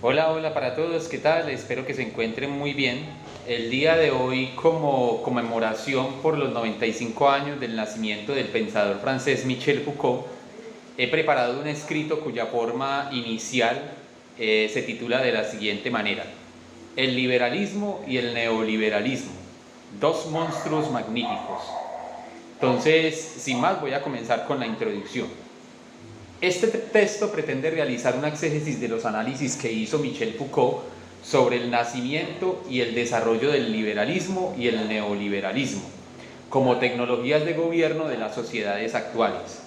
Hola, hola para todos, ¿qué tal? Espero que se encuentren muy bien. El día de hoy, como conmemoración por los 95 años del nacimiento del pensador francés Michel Foucault, he preparado un escrito cuya forma inicial se titula de la siguiente manera: El liberalismo y el neoliberalismo, dos monstruos magníficos. Entonces, sin más, voy a comenzar con la introducción. Este texto pretende realizar una exégesis de los análisis que hizo Michel Foucault sobre el nacimiento y el desarrollo del liberalismo y el neoliberalismo como tecnologías de gobierno de las sociedades actuales.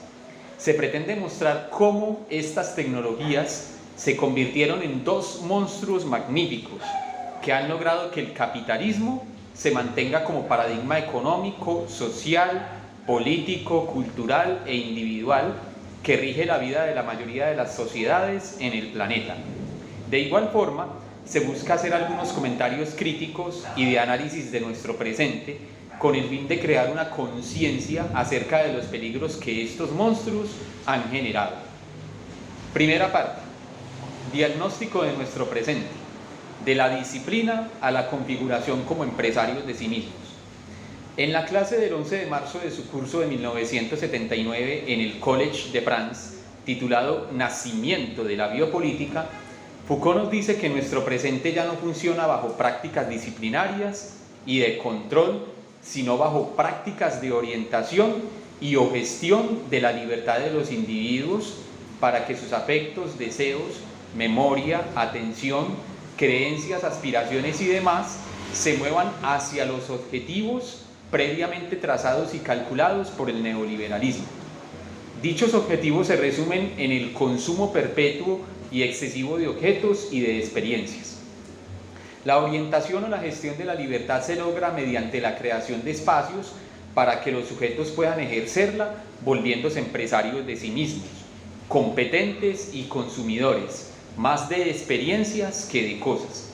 Se pretende mostrar cómo estas tecnologías se convirtieron en dos monstruos magníficos que han logrado que el capitalismo se mantenga como paradigma económico, social, político, cultural e individual que rige la vida de la mayoría de las sociedades en el planeta. De igual forma, se busca hacer algunos comentarios críticos y de análisis de nuestro presente con el fin de crear una conciencia acerca de los peligros que estos monstruos han generado. Primera parte: diagnóstico de nuestro presente, de la disciplina a la configuración como empresarios de sí mismos. En la clase del 11 de marzo de su curso de 1979 en el Collège de France, titulado Nacimiento de la biopolítica, Foucault nos dice que nuestro presente ya no funciona bajo prácticas disciplinarias y de control, sino bajo prácticas de orientación y o gestión de la libertad de los individuos para que sus afectos, deseos, memoria, atención, creencias, aspiraciones y demás se muevan hacia los objetivos previamente trazados y calculados por el neoliberalismo. Dichos objetivos se resumen en el consumo perpetuo y excesivo de objetos y de experiencias. La orientación o la gestión de la libertad se logra mediante la creación de espacios para que los sujetos puedan ejercerla, volviéndose empresarios de sí mismos, competentes y consumidores, más de experiencias que de cosas.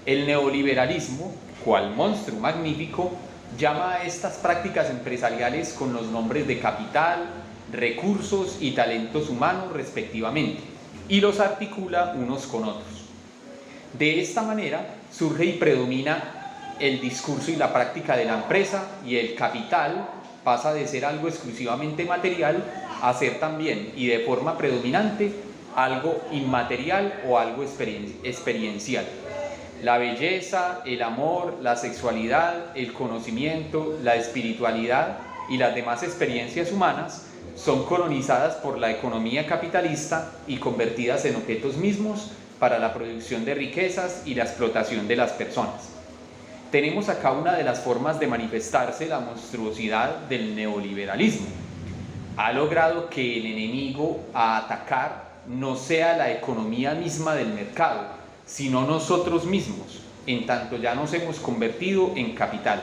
El neoliberalismo, cual monstruo magnífico, llama a estas prácticas empresariales con los nombres de capital, recursos y talentos humanos respectivamente, y los articula unos con otros. De esta manera surge y predomina el discurso y la práctica de la empresa, y el capital pasa de ser algo exclusivamente material a ser también, y de forma predominante, algo inmaterial o algo experiencial. La belleza, el amor, la sexualidad, el conocimiento, la espiritualidad y las demás experiencias humanas son colonizadas por la economía capitalista y convertidas en objetos mismos para la producción de riquezas y la explotación de las personas. Tenemos acá una de las formas de manifestarse la monstruosidad del neoliberalismo. Ha logrado que el enemigo a atacar no sea la economía misma del mercado, sino nosotros mismos, en tanto ya nos hemos convertido en capital.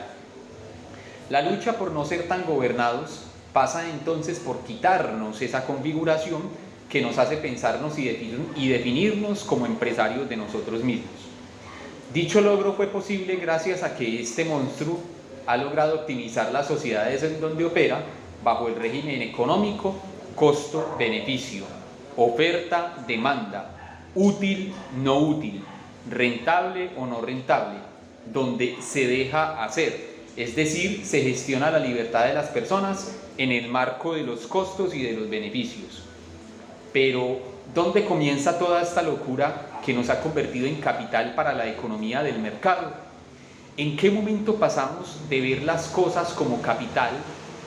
La lucha por no ser tan gobernados pasa entonces por quitarnos esa configuración que nos hace pensarnos y definirnos como empresarios de nosotros mismos. Dicho logro fue posible gracias a que este monstruo ha logrado optimizar las sociedades en donde opera bajo el régimen económico costo-beneficio, oferta-demanda, útil, no útil, rentable o no rentable, donde se deja hacer, es decir, se gestiona la libertad de las personas en el marco de los costos y de los beneficios. Pero, ¿dónde comienza toda esta locura que nos ha convertido en capital para la economía del mercado? ¿En qué momento pasamos de ver las cosas como capital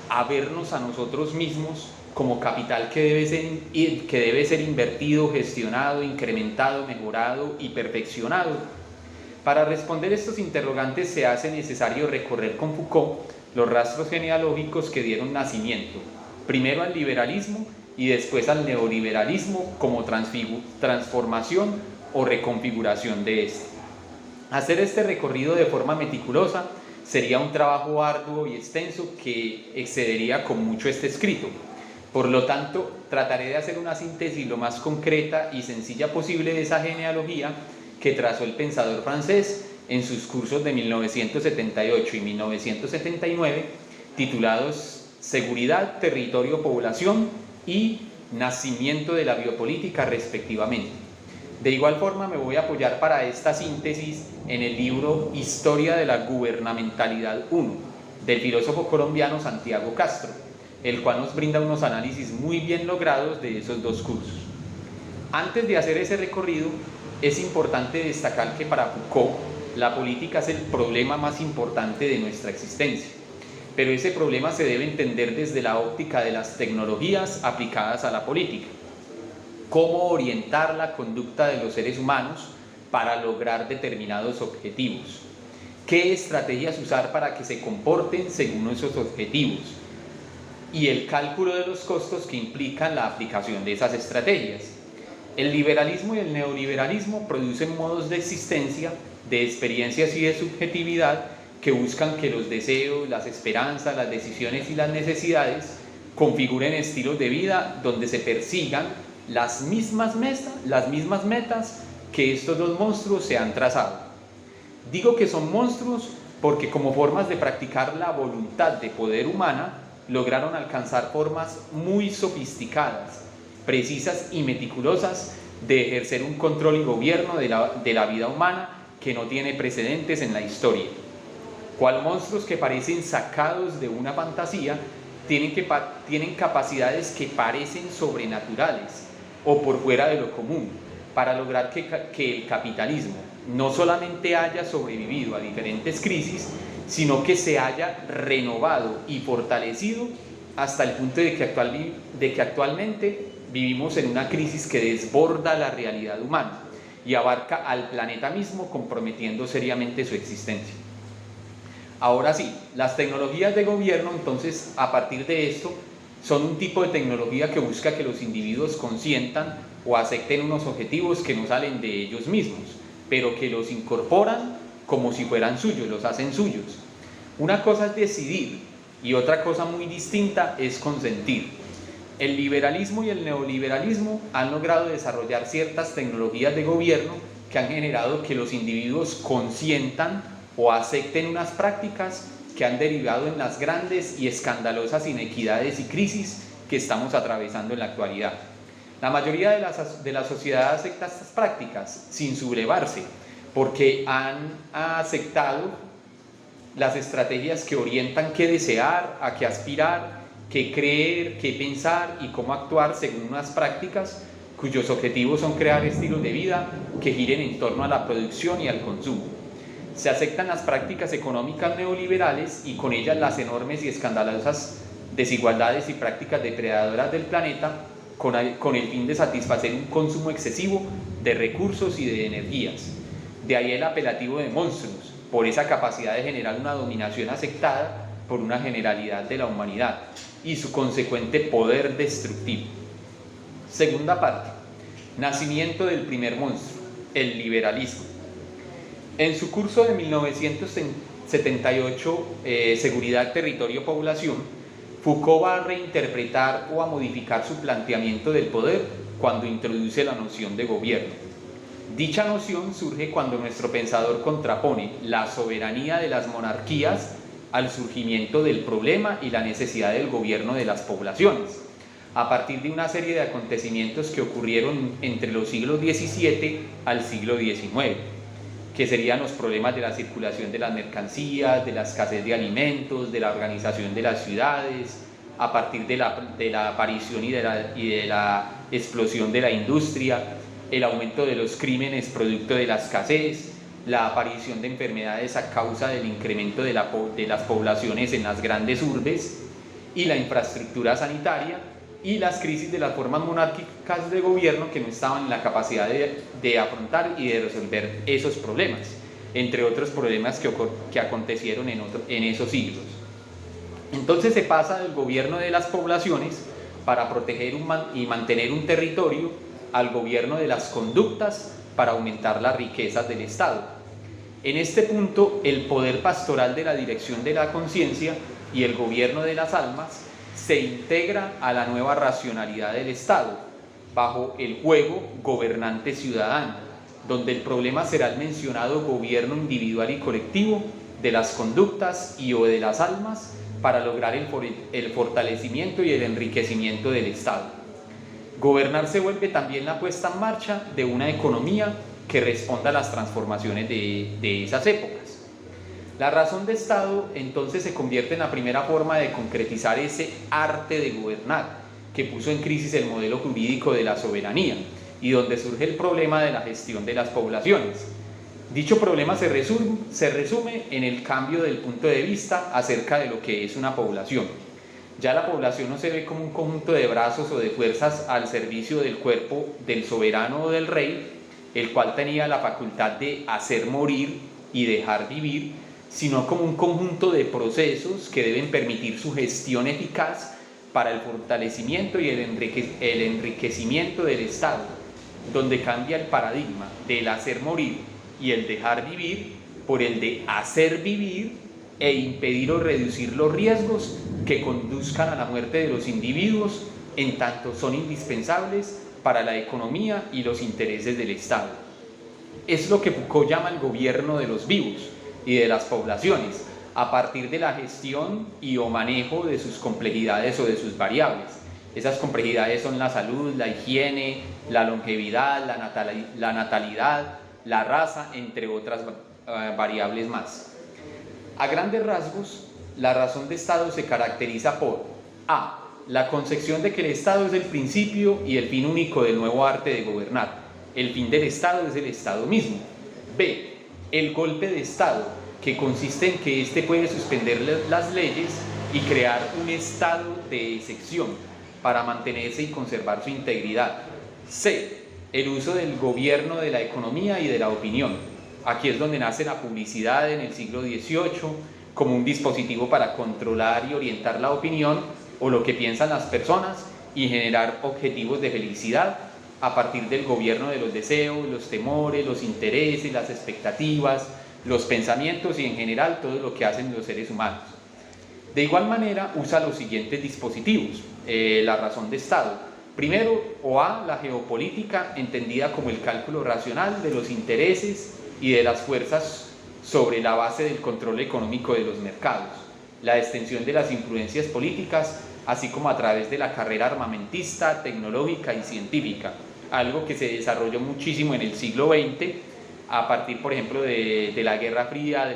a vernos a nosotros mismos como capital que debe ser invertido, gestionado, incrementado, mejorado y perfeccionado? Para responder estos interrogantes se hace necesario recorrer con Foucault los rastros genealógicos que dieron nacimiento, primero al liberalismo y después al neoliberalismo como transformación o reconfiguración de este. Hacer este recorrido de forma meticulosa sería un trabajo arduo y extenso que excedería con mucho este escrito. Por lo tanto, trataré de hacer una síntesis lo más concreta y sencilla posible de esa genealogía que trazó el pensador francés en sus cursos de 1978 y 1979, titulados Seguridad, Territorio, Población y Nacimiento de la Biopolítica, respectivamente. De igual forma me voy a apoyar para esta síntesis en el libro Historia de la Gubernamentalidad 1 del filósofo colombiano Santiago Castro, el cual nos brinda unos análisis muy bien logrados de esos dos cursos. Antes de hacer ese recorrido, es importante destacar que para Foucault la política es el problema más importante de nuestra existencia, pero ese problema se debe entender desde la óptica de las tecnologías aplicadas a la política. Cómo orientar la conducta de los seres humanos para lograr determinados objetivos. Qué estrategias usar para que se comporten según esos objetivos. Y el cálculo de los costos que implican la aplicación de esas estrategias. El liberalismo y el neoliberalismo producen modos de existencia, de experiencias y de subjetividad que buscan que los deseos, las esperanzas, las decisiones y las necesidades configuren estilos de vida donde se persigan las mismas metas que estos dos monstruos se han trazado. Digo que son monstruos porque como formas de practicar la voluntad de poder humana lograron alcanzar formas muy sofisticadas, precisas y meticulosas de ejercer un control y gobierno de la vida humana que no tiene precedentes en la historia. Cual monstruos que parecen sacados de una fantasía, tienen capacidades que parecen sobrenaturales o por fuera de lo común, para lograr que el capitalismo no solamente haya sobrevivido a diferentes crisis, sino que se haya renovado y fortalecido hasta el punto de que actualmente vivimos en una crisis que desborda la realidad humana y abarca al planeta mismo, comprometiendo seriamente su existencia. Ahora sí, las tecnologías de gobierno, entonces, a partir de esto, son un tipo de tecnología que busca que los individuos consientan o acepten unos objetivos que no salen de ellos mismos, pero que los incorporan como si fueran suyos, los hacen suyos. Una cosa es decidir y otra cosa muy distinta es consentir. El liberalismo y el neoliberalismo han logrado desarrollar ciertas tecnologías de gobierno que han generado que los individuos consientan o acepten unas prácticas que han derivado en las grandes y escandalosas inequidades y crisis que estamos atravesando en la actualidad. La mayoría de la sociedad acepta estas prácticas sin sublevarse, porque han aceptado las estrategias que orientan qué desear, a qué aspirar, qué creer, qué pensar y cómo actuar según unas prácticas cuyos objetivos son crear estilos de vida que giren en torno a la producción y al consumo. Se aceptan las prácticas económicas neoliberales y con ellas las enormes y escandalosas desigualdades y prácticas depredadoras del planeta con el fin de satisfacer un consumo excesivo de recursos y de energías. De ahí el apelativo de monstruos, por esa capacidad de generar una dominación aceptada por una generalidad de la humanidad y su consecuente poder destructivo. Segunda parte, nacimiento del primer monstruo, el liberalismo. En su curso de 1978, Seguridad, Territorio, Población, Foucault va a reinterpretar o a modificar su planteamiento del poder cuando introduce la noción de gobierno. Dicha noción surge cuando nuestro pensador contrapone la soberanía de las monarquías al surgimiento del problema y la necesidad del gobierno de las poblaciones, a partir de una serie de acontecimientos que ocurrieron entre los siglos XVII al siglo XIX, que serían los problemas de la circulación de las mercancías, de la escasez de alimentos, de la organización de las ciudades, a partir de la aparición y de la explosión de la industria, el aumento de los crímenes producto de la escasez, la aparición de enfermedades a causa del incremento de las poblaciones en las grandes urbes y la infraestructura sanitaria, y las crisis de las formas monárquicas de gobierno que no estaban en la capacidad de afrontar y de resolver esos problemas, entre otros problemas que acontecieron en esos siglos. Entonces se pasa del gobierno de las poblaciones para proteger y mantener un territorio al gobierno de las conductas para aumentar las riquezas del Estado. En este punto, el poder pastoral de la dirección de la conciencia y el gobierno de las almas se integra a la nueva racionalidad del Estado, bajo el juego gobernante ciudadano, donde el problema será el mencionado gobierno individual y colectivo de las conductas y o de las almas para lograr el fortalecimiento y el enriquecimiento del Estado. Gobernar se vuelve también la puesta en marcha de una economía que responda a las transformaciones de esas épocas. La razón de Estado entonces se convierte en la primera forma de concretizar ese arte de gobernar que puso en crisis el modelo jurídico de la soberanía y donde surge el problema de la gestión de las poblaciones. Dicho problema se resume en el cambio del punto de vista acerca de lo que es una población. Ya la población no se ve como un conjunto de brazos o de fuerzas al servicio del cuerpo del soberano o del rey, el cual tenía la facultad de hacer morir y dejar vivir, sino como un conjunto de procesos que deben permitir su gestión eficaz para el fortalecimiento y el enriquecimiento del Estado, donde cambia el paradigma del hacer morir y el dejar vivir por el de hacer vivir e impedir o reducir los riesgos que conduzcan a la muerte de los individuos en tanto son indispensables para la economía y los intereses del Estado. Es lo que Foucault llama el gobierno de los vivos y de las poblaciones, a partir de la gestión y o manejo de sus complejidades o de sus variables. Esas complejidades son la salud, la higiene, la longevidad, la natalidad, la raza, entre otras variables más. A grandes rasgos, la razón de Estado se caracteriza por a. La concepción de que el Estado es el principio y el fin único del nuevo arte de gobernar. El fin del Estado es el Estado mismo. b. El golpe de Estado, que consiste en que éste puede suspender las leyes y crear un estado de excepción para mantenerse y conservar su integridad. c. El uso del gobierno de la economía y de la opinión. Aquí es donde nace la publicidad en el siglo XVIII como un dispositivo para controlar y orientar la opinión o lo que piensan las personas y generar objetivos de felicidad a partir del gobierno de los deseos, los temores, los intereses, las expectativas, los pensamientos y en general todo lo que hacen los seres humanos. De igual manera usa los siguientes dispositivos, la razón de Estado. Primero, o A, la geopolítica, entendida como el cálculo racional de los intereses y de las fuerzas sobre la base del control económico de los mercados, la extensión de las influencias políticas, así como a través de la carrera armamentista, tecnológica y científica, algo que se desarrolló muchísimo en el siglo XX, a partir, por ejemplo, de la Guerra Fría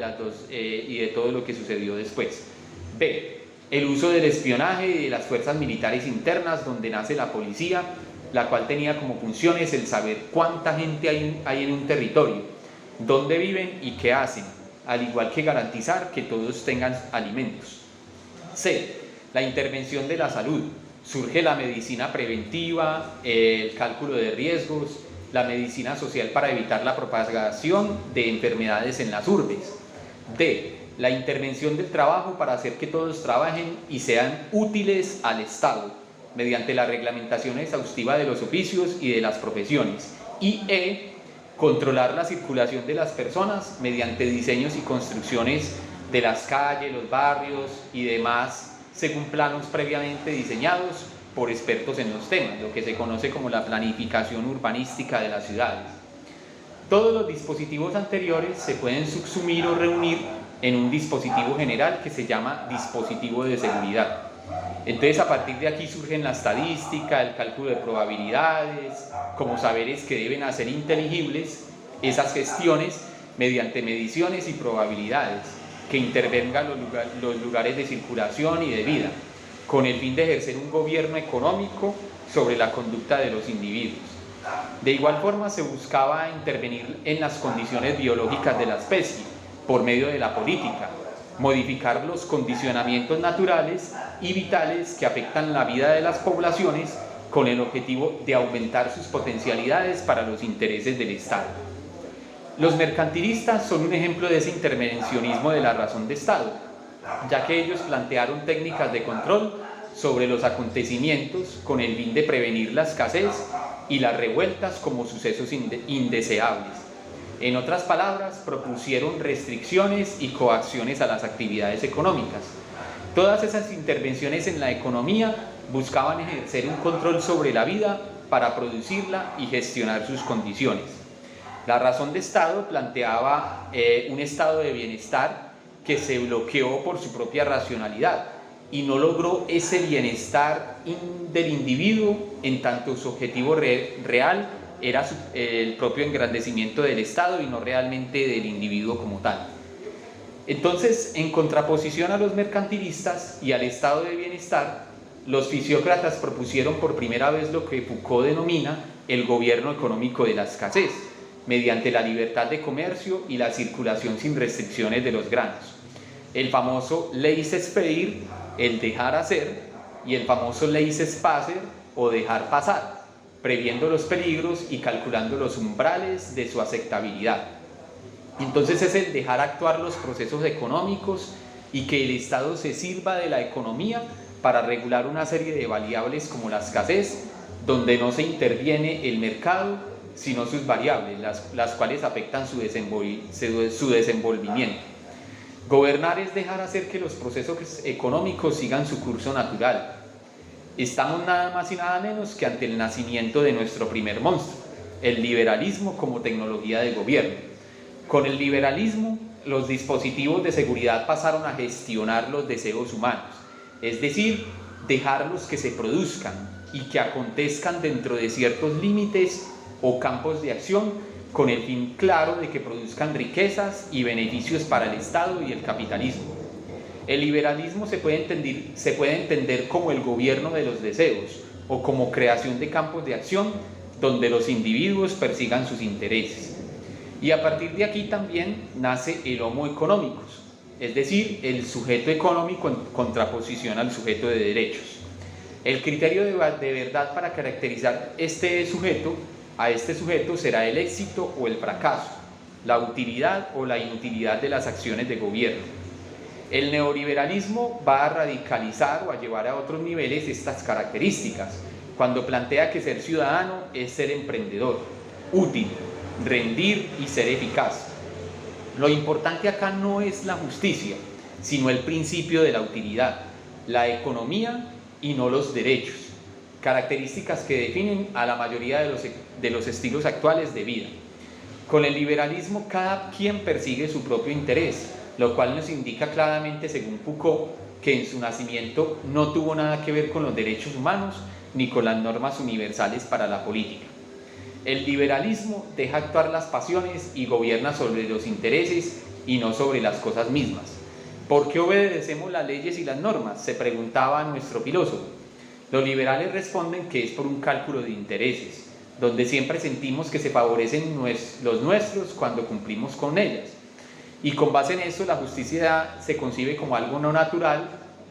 y de todo lo que sucedió después. B. El uso del espionaje y de las fuerzas militares internas, donde nace la policía, la cual tenía como funciones el saber cuánta gente hay en un territorio, dónde viven y qué hacen, al igual que garantizar que todos tengan alimentos. C. La intervención de la salud. Surge la medicina preventiva, el cálculo de riesgos, la medicina social para evitar la propagación de enfermedades en las urbes. D. La intervención del trabajo para hacer que todos trabajen y sean útiles al Estado, mediante la reglamentación exhaustiva de los oficios y de las profesiones. Y E. Controlar la circulación de las personas mediante diseños y construcciones de las calles, los barrios y demás, según planos previamente diseñados por expertos en los temas, lo que se conoce como la planificación urbanística de las ciudades. Todos los dispositivos anteriores se pueden subsumir o reunir en un dispositivo general que se llama dispositivo de seguridad. Entonces, a partir de aquí surgen la estadística, el cálculo de probabilidades, como saberes que deben hacer inteligibles esas gestiones mediante mediciones y probabilidades que intervengan los lugares de circulación y de vida, con el fin de ejercer un gobierno económico sobre la conducta de los individuos. De igual forma, se buscaba intervenir en las condiciones biológicas de la especie por medio de la política, modificar los condicionamientos naturales y vitales que afectan la vida de las poblaciones con el objetivo de aumentar sus potencialidades para los intereses del Estado. Los mercantilistas son un ejemplo de ese intervencionismo de la razón de Estado, ya que ellos plantearon técnicas de control sobre los acontecimientos con el fin de prevenir la escasez y las revueltas como sucesos indeseables. En otras palabras, propusieron restricciones y coacciones a las actividades económicas. Todas esas intervenciones en la economía buscaban ejercer un control sobre la vida para producirla y gestionar sus condiciones. La razón de Estado planteaba un estado de bienestar que se bloqueó por su propia racionalidad y no logró ese bienestar del individuo, en tanto su objetivo real era el propio engrandecimiento del Estado y no realmente del individuo como tal. Entonces, en contraposición a los mercantilistas y al estado de bienestar, los fisiócratas propusieron por primera vez lo que Foucault denomina el gobierno económico de la escasez, mediante la libertad de comercio y la circulación sin restricciones de los granos. El famoso laissez-faire, el dejar hacer, y el famoso laissez-passer o dejar pasar, previendo los peligros y calculando los umbrales de su aceptabilidad. Entonces es el dejar actuar los procesos económicos y que el Estado se sirva de la economía para regular una serie de variables como la escasez, donde no se interviene el mercado, sino sus variables, las cuales afectan su desenvolvimiento. Gobernar es dejar hacer que los procesos económicos sigan su curso natural. Estamos nada más y nada menos que ante el nacimiento de nuestro primer monstruo, el liberalismo como tecnología de gobierno. Con el liberalismo, los dispositivos de seguridad pasaron a gestionar los deseos humanos, es decir, dejarlos que se produzcan y que acontezcan dentro de ciertos límites o campos de acción, con el fin claro de que produzcan riquezas y beneficios para el Estado y el capitalismo. El liberalismo se puede entender como el gobierno de los deseos o como creación de campos de acción donde los individuos persigan sus intereses. Y a partir de aquí también nace el homo economicus, es decir, el sujeto económico en contraposición al sujeto de derechos. El criterio de verdad para caracterizar a este sujeto será el éxito o el fracaso, la utilidad o la inutilidad de las acciones de gobierno. El neoliberalismo va a radicalizar o a llevar a otros niveles estas características, cuando plantea que ser ciudadano es ser emprendedor, útil, rendir y ser eficaz. Lo importante acá no es la justicia, sino el principio de la utilidad, la economía y no los derechos, características que definen a la mayoría de los estilos actuales de vida. Con el liberalismo cada quien persigue su propio interés, lo cual nos indica claramente, según Foucault, que en su nacimiento no tuvo nada que ver con los derechos humanos ni con las normas universales para la política. El liberalismo deja actuar las pasiones y gobierna sobre los intereses y no sobre las cosas mismas. ¿Por qué obedecemos las leyes y las normas?, se preguntaba nuestro filósofo. Los liberales responden que es por un cálculo de intereses, donde siempre sentimos que se favorecen los nuestros cuando cumplimos con ellas. Y con base en eso, la justicia se concibe como algo no natural,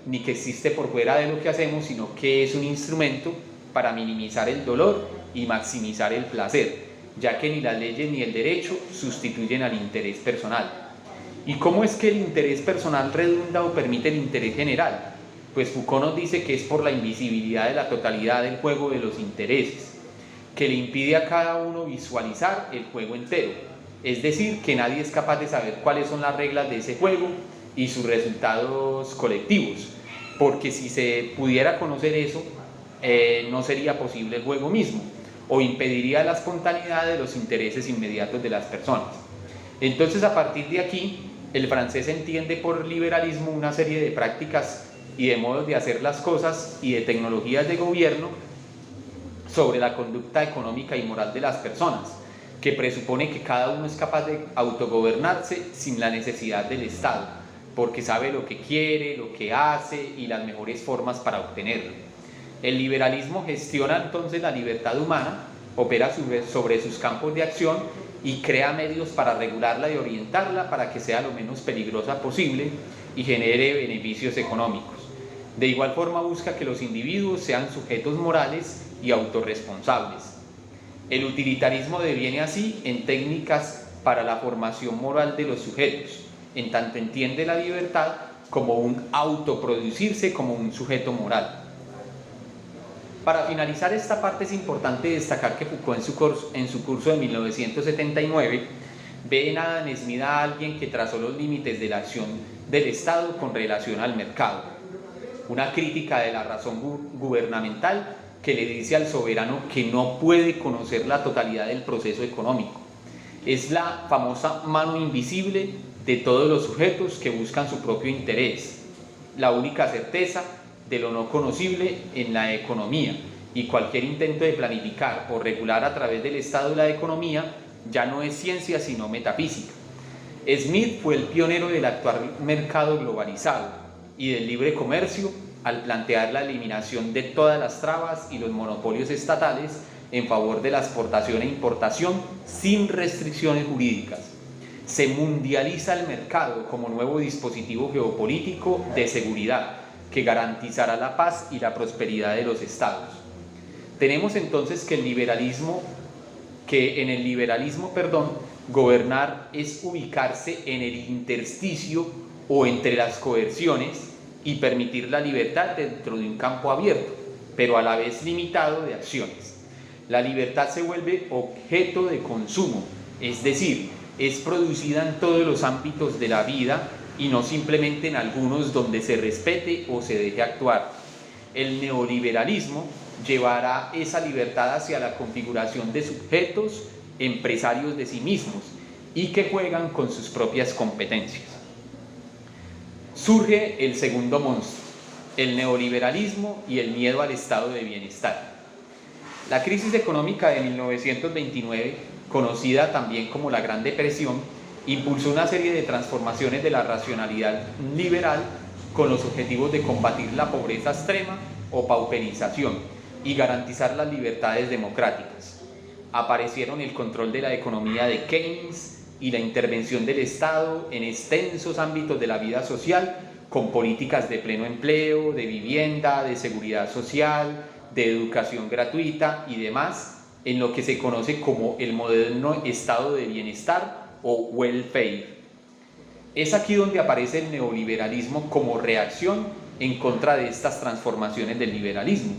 ni que existe por fuera de lo que hacemos, sino que es un instrumento para minimizar el dolor y maximizar el placer, ya que ni las leyes ni el derecho sustituyen al interés personal. ¿Y cómo es que el interés personal redunda o permite el interés general? Pues Foucault nos dice que es por la invisibilidad de la totalidad del juego de los intereses, que le impide a cada uno visualizar el juego entero, es decir, que nadie es capaz de saber cuáles son las reglas de ese juego y sus resultados colectivos, porque si se pudiera conocer eso, no sería posible el juego mismo, o impediría la espontaneidad de los intereses inmediatos de las personas. Entonces, a partir de aquí, el francés entiende por liberalismo una serie de prácticas y de modos de hacer las cosas y de tecnologías de gobierno sobre la conducta económica y moral de las personas, que presupone que cada uno es capaz de autogobernarse sin la necesidad del Estado, porque sabe lo que quiere, lo que hace y las mejores formas para obtenerlo. El liberalismo gestiona entonces la libertad humana, opera sobre sus campos de acción y crea medios para regularla y orientarla para que sea lo menos peligrosa posible y genere beneficios económicos. De igual forma busca que los individuos sean sujetos morales y autorresponsables. El utilitarismo deviene así en técnicas para la formación moral de los sujetos, en tanto entiende la libertad como un autoproducirse como un sujeto moral. Para finalizar esta parte es importante destacar que Foucault en su curso de 1979 ve en Adam Smith a alguien que trazó los límites de la acción del Estado con relación al mercado, una crítica de la razón gubernamental que le dice al soberano que no puede conocer la totalidad del proceso económico. Es la famosa mano invisible de todos los sujetos que buscan su propio interés. la única certeza de lo no conocible en la economía, y cualquier intento de planificar o regular a través del Estado la economía ya no es ciencia sino metafísica. Smith fue el pionero del actual mercado globalizado y del libre comercio al plantear la eliminación de todas las trabas y los monopolios estatales en favor de la exportación e importación sin restricciones jurídicas. Se mundializa el mercado como nuevo dispositivo geopolítico de seguridad que garantizará la paz y la prosperidad de los estados. Tenemos entonces que en el liberalismo, gobernar es ubicarse en el intersticio o entre las coerciones y permitir la libertad dentro de un campo abierto, pero a la vez limitado de acciones. La libertad se vuelve objeto de consumo, es decir, es producida en todos los ámbitos de la vida y no simplemente en algunos donde se respete o se deje actuar. El neoliberalismo llevará esa libertad hacia la configuración de sujetos empresarios de sí mismos y que juegan con sus propias competencias. Surge el segundo monstruo, el neoliberalismo y el miedo al estado de bienestar. La crisis económica de 1929, conocida también como la Gran Depresión, impulsó una serie de transformaciones de la racionalidad liberal con los objetivos de combatir la pobreza extrema o pauperización y garantizar las libertades democráticas. Aparecieron el control de la economía de Keynes y la intervención del Estado en extensos ámbitos de la vida social, con políticas de pleno empleo, de vivienda, de seguridad social, de educación gratuita y demás, en lo que se conoce como el moderno estado de bienestar o welfare. Es aquí donde aparece el neoliberalismo como reacción en contra de estas transformaciones del liberalismo.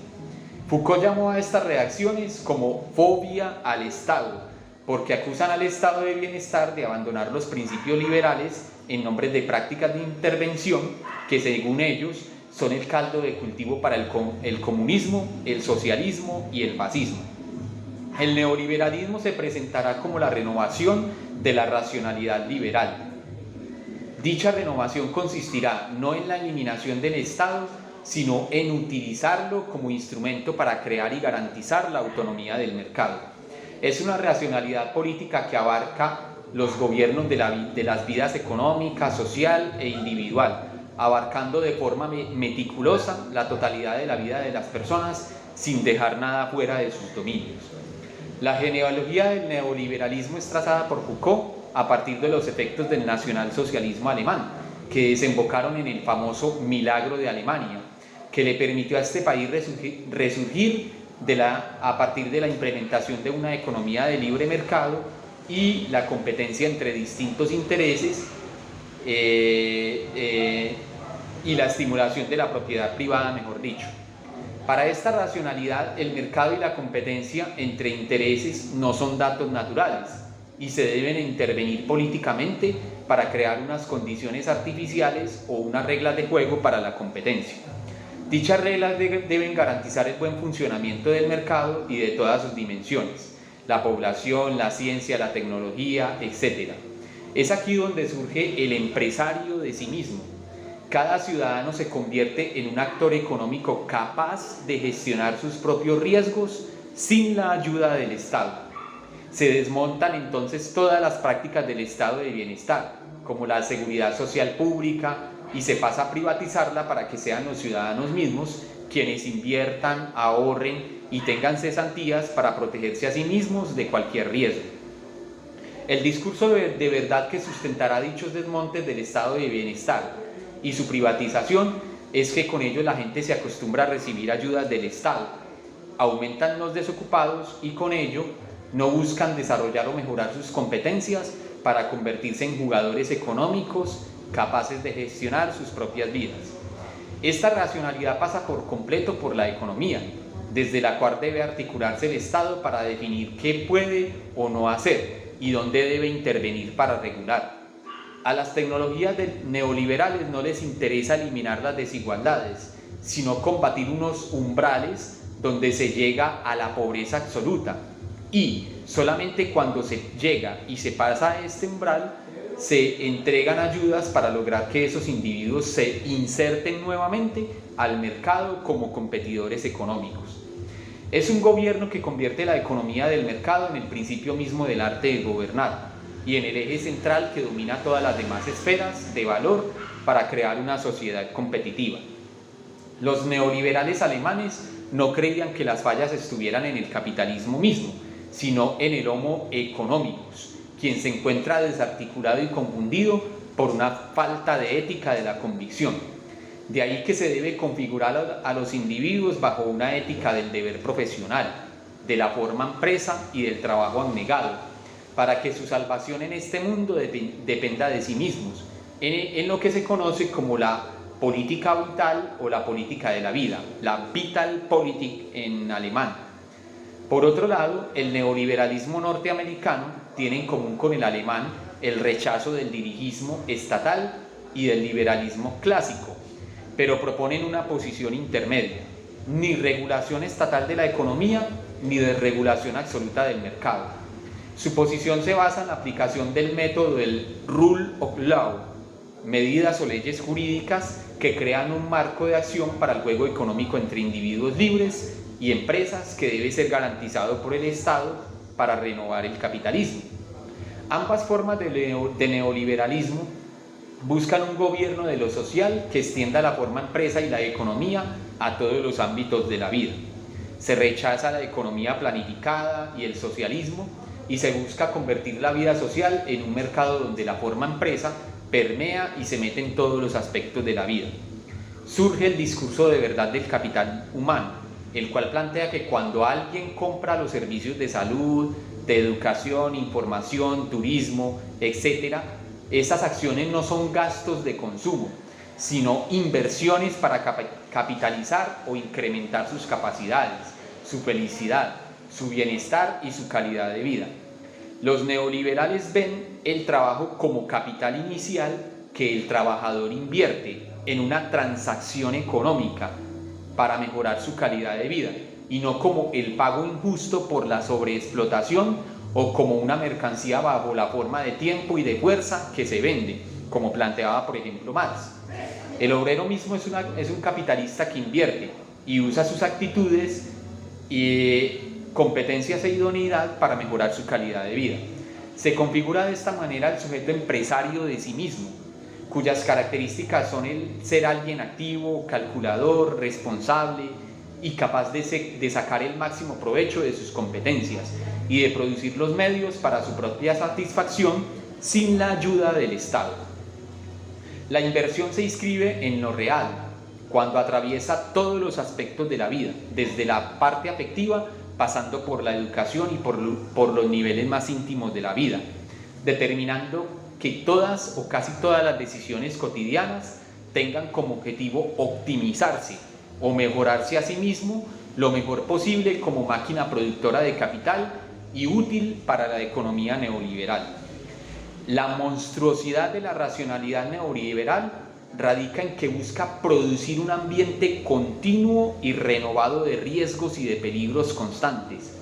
Foucault llamó a estas reacciones como fobia al Estado, porque acusan al estado de bienestar de abandonar los principios liberales en nombre de prácticas de intervención que, según ellos, son el caldo de cultivo para el comunismo, el socialismo y el fascismo. El neoliberalismo se presentará como la renovación de la racionalidad liberal. Dicha renovación consistirá no en la eliminación del Estado, sino en utilizarlo como instrumento para crear y garantizar la autonomía del mercado. Es una racionalidad política que abarca los gobiernos de las vidas económica, social e individual, abarcando de forma meticulosa la totalidad de la vida de las personas sin dejar nada fuera de sus dominios. La genealogía del neoliberalismo es trazada por Foucault a partir de los efectos del nacionalsocialismo alemán, que desembocaron en el famoso milagro de Alemania, que le permitió a este país resurgir a partir de la implementación de una economía de libre mercado y la competencia entre distintos intereses y la estimulación de la propiedad privada, mejor dicho. Para esta racionalidad, el mercado y la competencia entre intereses no son datos naturales y se deben intervenir políticamente para crear unas condiciones artificiales o unas reglas de juego para la competencia. Dichas reglas deben garantizar el buen funcionamiento del mercado y de todas sus dimensiones, la población, la ciencia, la tecnología, etc. Es aquí donde surge el empresario de sí mismo. Cada ciudadano se convierte en un actor económico capaz de gestionar sus propios riesgos sin la ayuda del Estado. Se desmontan entonces todas las prácticas del estado de bienestar, como la seguridad social pública, y se pasa a privatizarla para que sean los ciudadanos mismos quienes inviertan, ahorren y tengan cesantías para protegerse a sí mismos de cualquier riesgo. El discurso de verdad que sustentará dichos desmontes del estado de bienestar y su privatización es que con ello la gente se acostumbra a recibir ayudas del Estado, aumentan los desocupados y con ello no buscan desarrollar o mejorar sus competencias para convertirse en jugadores económicos capaces de gestionar sus propias vidas. Esta racionalidad pasa por completo por la economía, desde la cual debe articularse el Estado para definir qué puede o no hacer y dónde debe intervenir para regular. A las tecnologías neoliberales no les interesa eliminar las desigualdades, sino combatir unos umbrales donde se llega a la pobreza absoluta. Y solamente cuando se llega y se pasa este umbral, se entregan ayudas para lograr que esos individuos se inserten nuevamente al mercado como competidores económicos. Es un gobierno que convierte la economía del mercado en el principio mismo del arte de gobernar y en el eje central que domina todas las demás esferas de valor para crear una sociedad competitiva. Los neoliberales alemanes no creían que las fallas estuvieran en el capitalismo mismo, sino en el Homo economicus, quien se encuentra desarticulado y confundido por una falta de ética de la convicción. De ahí que se debe configurar a los individuos bajo una ética del deber profesional, de la forma empresa y del trabajo abnegado, para que su salvación en este mundo dependa de sí mismos, en lo que se conoce como la política vital o la política de la vida, la Vitalpolitik en alemán. Por otro lado, el neoliberalismo norteamericano tiene en común con el alemán el rechazo del dirigismo estatal y del liberalismo clásico, pero proponen una posición intermedia, ni regulación estatal de la economía, ni desregulación absoluta del mercado. Su posición se basa en la aplicación del método del Rule of Law, medidas o leyes jurídicas que crean un marco de acción para el juego económico entre individuos libres y empresas que debe ser garantizado por el Estado para renovar el capitalismo. Ambas formas de neoliberalismo buscan un gobierno de lo social que extienda la forma empresa y la economía a todos los ámbitos de la vida. Se rechaza la economía planificada y el socialismo y se busca convertir la vida social en un mercado donde la forma empresa permea y se mete en todos los aspectos de la vida. Surge el discurso de verdad del capital humano, el cual plantea que cuando alguien compra los servicios de salud, de educación, información, turismo, etc., esas acciones no son gastos de consumo, sino inversiones para capitalizar o incrementar sus capacidades, su felicidad, su bienestar y su calidad de vida. Los neoliberales ven el trabajo como capital inicial que el trabajador invierte en una transacción económica para mejorar su calidad de vida y no como el pago injusto por la sobreexplotación o como una mercancía bajo la forma de tiempo y de fuerza que se vende, como planteaba por ejemplo Marx. El obrero mismo es un capitalista que invierte y usa sus actitudes y competencias e idoneidad para mejorar su calidad de vida. Se configura de esta manera el sujeto empresario de sí mismo, cuyas características son el ser alguien activo, calculador, responsable y capaz de sacar el máximo provecho de sus competencias y de producir los medios para su propia satisfacción sin la ayuda del Estado. La inversión se inscribe en lo real, cuando atraviesa todos los aspectos de la vida, desde la parte afectiva, pasando por la educación y por los niveles más íntimos de la vida, determinando que todas o casi todas las decisiones cotidianas tengan como objetivo optimizarse o mejorarse a sí mismo lo mejor posible como máquina productora de capital y útil para la economía neoliberal. La monstruosidad de la racionalidad neoliberal radica en que busca producir un ambiente continuo y renovado de riesgos y de peligros constantes,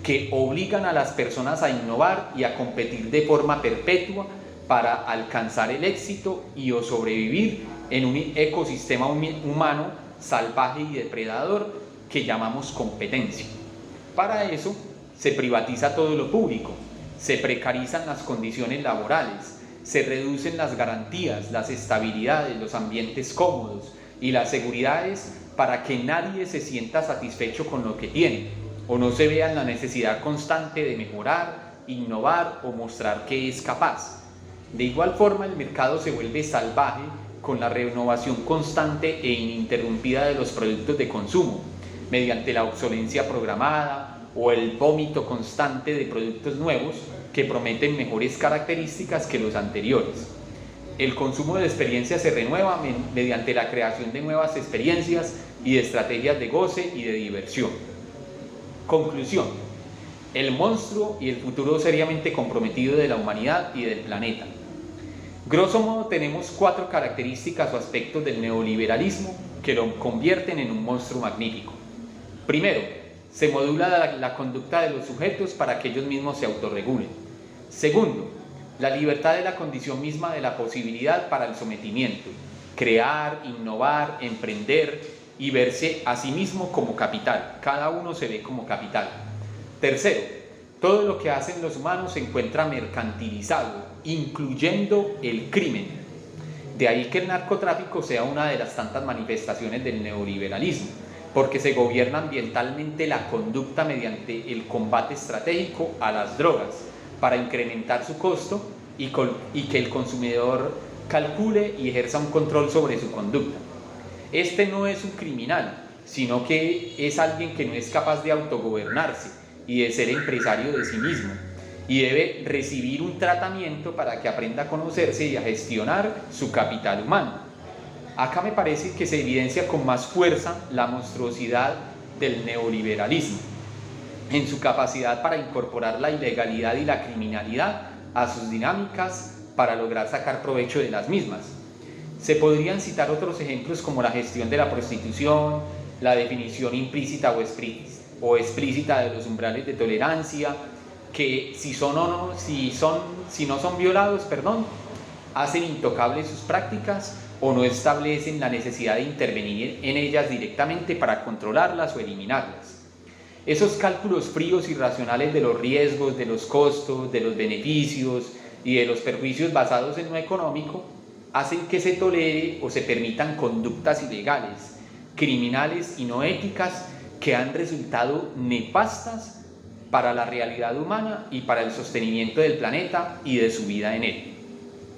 que obligan a las personas a innovar y a competir de forma perpetua para alcanzar el éxito y o sobrevivir en un ecosistema humano salvaje y depredador que llamamos competencia. Para eso se privatiza todo lo público, se precarizan las condiciones laborales, se reducen las garantías, las estabilidades, los ambientes cómodos y las seguridades para que nadie se sienta satisfecho con lo que tiene o no se vea en la necesidad constante de mejorar, innovar o mostrar que es capaz. De igual forma, el mercado se vuelve salvaje con la renovación constante e ininterrumpida de los productos de consumo, mediante la obsolencia programada o el vómito constante de productos nuevos que prometen mejores características que los anteriores. El consumo de experiencias se renueva mediante la creación de nuevas experiencias y de estrategias de goce y de diversión. Conclusión: el monstruo y el futuro seriamente comprometido de la humanidad y del planeta. Grosso modo, tenemos 4 características o aspectos del neoliberalismo que lo convierten en un monstruo magnífico. Primero, se modula la conducta de los sujetos para que ellos mismos se autorregulen. Segundo, La libertad es la condición misma de la posibilidad para el sometimiento, crear, innovar, emprender y verse a sí mismo como capital. Cada uno se ve como capital. Tercero, todo lo que hacen los humanos se encuentra mercantilizado, incluyendo el crimen. De ahí que el narcotráfico sea una de las tantas manifestaciones del neoliberalismo, porque se gobierna ambientalmente la conducta mediante el combate estratégico a las drogas, para incrementar su costo y que el consumidor calcule y ejerza un control sobre su conducta. Este no es un criminal, sino que es alguien que no es capaz de autogobernarse y de ser empresario de sí mismo, y debe recibir un tratamiento para que aprenda a conocerse y a gestionar su capital humano. Acá me parece que se evidencia con más fuerza la monstruosidad del neoliberalismo, en su capacidad para incorporar la ilegalidad y la criminalidad a sus dinámicas para lograr sacar provecho de las mismas. Se podrían citar otros ejemplos como la gestión de la prostitución, la definición implícita o explícita de los umbrales de tolerancia, que si no son violados, hacen intocables sus prácticas o no establecen la necesidad de intervenir en ellas directamente para controlarlas o eliminarlas. Esos cálculos fríos y racionales de los riesgos, de los costos, de los beneficios y de los perjuicios basados en lo económico hacen que se tolere o se permitan conductas ilegales, criminales y no éticas que han resultado nefastas para la realidad humana y para el sostenimiento del planeta y de su vida en él.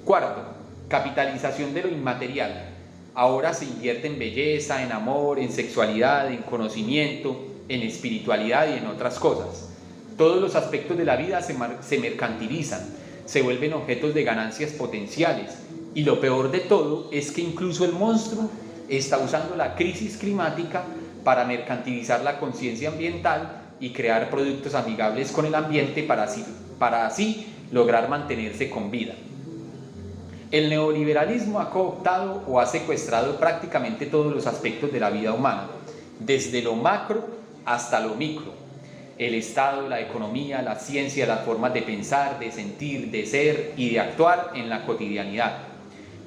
Cuarto, capitalización de lo inmaterial. Ahora se invierte en belleza, en amor, en sexualidad, en conocimiento, en espiritualidad y en otras cosas. Todos los aspectos de la vida se mercantilizan, se vuelven objetos de ganancias potenciales, y lo peor de todo es que incluso el monstruo está usando la crisis climática para mercantilizar la conciencia ambiental y crear productos amigables con el ambiente para así lograr mantenerse con vida. El neoliberalismo ha cooptado o ha secuestrado prácticamente todos los aspectos de la vida humana, desde lo macro hasta lo micro: el Estado, la economía, la ciencia, las formas de pensar, de sentir, de ser y de actuar en la cotidianidad.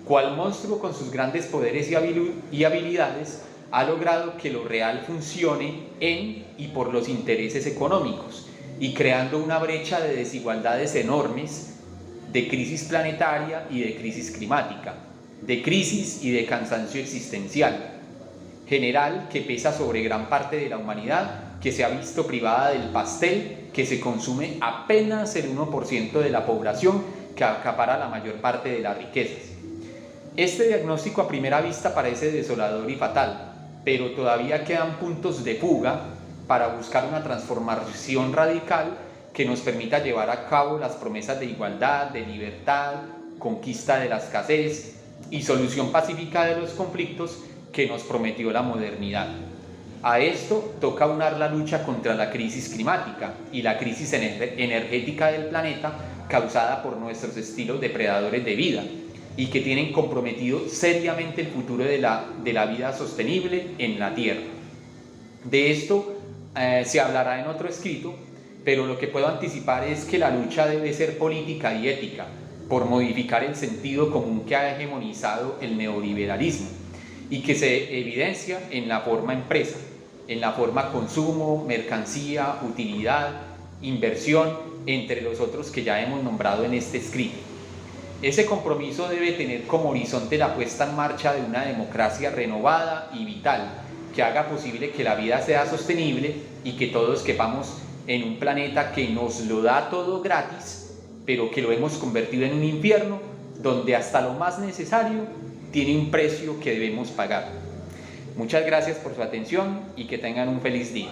Cual monstruo con sus grandes poderes y habilidades ha logrado que lo real funcione en y por los intereses económicos, y creando una brecha de desigualdades enormes, de crisis planetaria y de crisis climática, de crisis y de cansancio existencial general que pesa sobre gran parte de la humanidad, que se ha visto privada del pastel que se consume apenas el 1% de la población, que acapara la mayor parte de las riquezas. Este diagnóstico a primera vista parece desolador y fatal, pero todavía quedan puntos de fuga para buscar una transformación radical que nos permita llevar a cabo las promesas de igualdad, de libertad, conquista de la escasez y solución pacífica de los conflictos que nos prometió la modernidad. A esto toca unar la lucha contra la crisis climática y la crisis energética del planeta causada por nuestros estilos depredadores de vida, y que tienen comprometido seriamente el futuro de la vida sostenible en la Tierra. De esto se hablará en otro escrito, pero lo que puedo anticipar es que la lucha debe ser política y ética, por modificar el sentido común que ha hegemonizado el neoliberalismo y que se evidencia en la forma empresa, en la forma consumo, mercancía, utilidad, inversión, entre los otros que ya hemos nombrado en este escrito. Ese compromiso debe tener como horizonte la puesta en marcha de una democracia renovada y vital, que haga posible que la vida sea sostenible y que todos quepamos en un planeta que nos lo da todo gratis, pero que lo hemos convertido en un infierno donde hasta lo más necesario tiene un precio que debemos pagar. Muchas gracias por su atención y que tengan un feliz día.